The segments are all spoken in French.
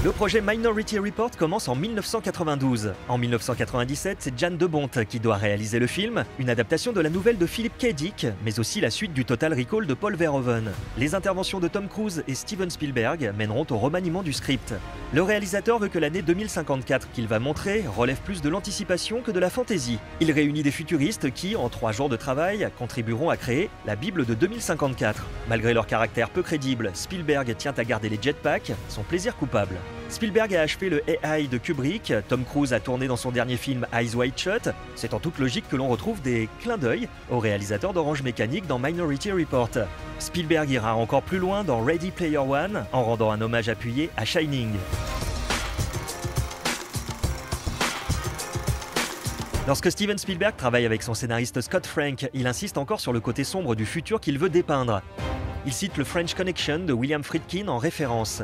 Le projet Minority Report commence en 1992. En 1997, c'est Jan de Bont qui doit réaliser le film, une adaptation de la nouvelle de Philip K. Dick, mais aussi la suite du Total Recall de Paul Verhoeven. Les interventions de Tom Cruise et Steven Spielberg mèneront au remaniement du script. Le réalisateur veut que l'année 2054 qu'il va montrer relève plus de l'anticipation que de la fantaisie. Il réunit des futuristes qui, en 3 jours de travail, contribueront à créer la Bible de 2054. Malgré leur caractère peu crédible, Spielberg tient à garder les jetpacks, son plaisir coupable. Spielberg a achevé le AI de Kubrick, Tom Cruise a tourné dans son dernier film Eyes Wide Shut. C'est en toute logique que l'on retrouve des clins d'œil au réalisateur d'Orange Mécanique dans Minority Report. Spielberg ira encore plus loin dans Ready Player One en rendant un hommage appuyé à Shining. Lorsque Steven Spielberg travaille avec son scénariste Scott Frank, il insiste encore sur le côté sombre du futur qu'il veut dépeindre. Il cite le French Connection de William Friedkin en référence.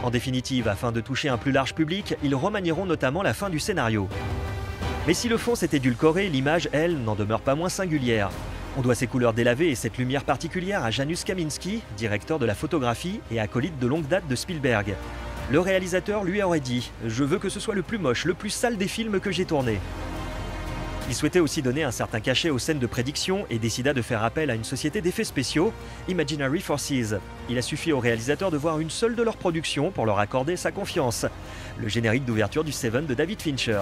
En définitive, afin de toucher un plus large public, ils remanieront notamment la fin du scénario. Mais si le fond s'est édulcoré, l'image, elle, n'en demeure pas moins singulière. On doit ses couleurs délavées et cette lumière particulière à Janusz Kaminski, directeur de la photographie et acolyte de longue date de Spielberg. Le réalisateur lui aurait dit « Je veux que ce soit le plus moche, le plus sale des films que j'ai tournés ». Il souhaitait aussi donner un certain cachet aux scènes de prédiction et décida de faire appel à une société d'effets spéciaux, Imaginary Forces. Il a suffi au réalisateur de voir une seule de leurs productions pour leur accorder sa confiance. Le générique d'ouverture du Seven de David Fincher.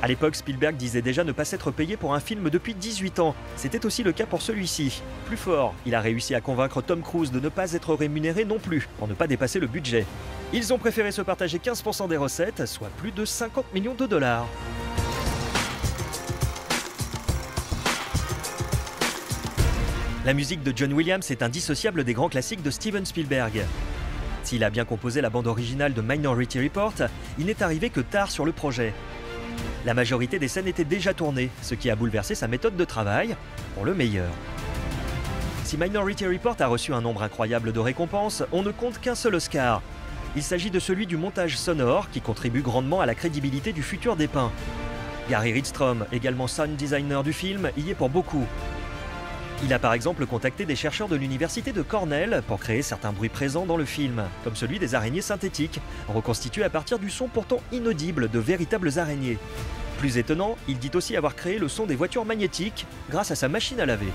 À l'époque, Spielberg disait déjà ne pas s'être payé pour un film depuis 18 ans. C'était aussi le cas pour celui-ci. Plus fort, il a réussi à convaincre Tom Cruise de ne pas être rémunéré non plus, pour ne pas dépasser le budget. Ils ont préféré se partager 15% des recettes, soit plus de 50 millions de dollars. La musique de John Williams est indissociable des grands classiques de Steven Spielberg. S'il a bien composé la bande originale de Minority Report, il n'est arrivé que tard sur le projet. La majorité des scènes étaient déjà tournées, ce qui a bouleversé sa méthode de travail, pour le meilleur. Si Minority Report a reçu un nombre incroyable de récompenses, on ne compte qu'un seul Oscar. Il s'agit de celui du montage sonore qui contribue grandement à la crédibilité du futur dépeint. Gary Ridstrom, également sound designer du film, y est pour beaucoup. Il a par exemple contacté des chercheurs de l'université de Cornell pour créer certains bruits présents dans le film, comme celui des araignées synthétiques, reconstituées à partir du son pourtant inaudible de véritables araignées. Plus étonnant, il dit aussi avoir créé le son des voitures magnétiques grâce à sa machine à laver.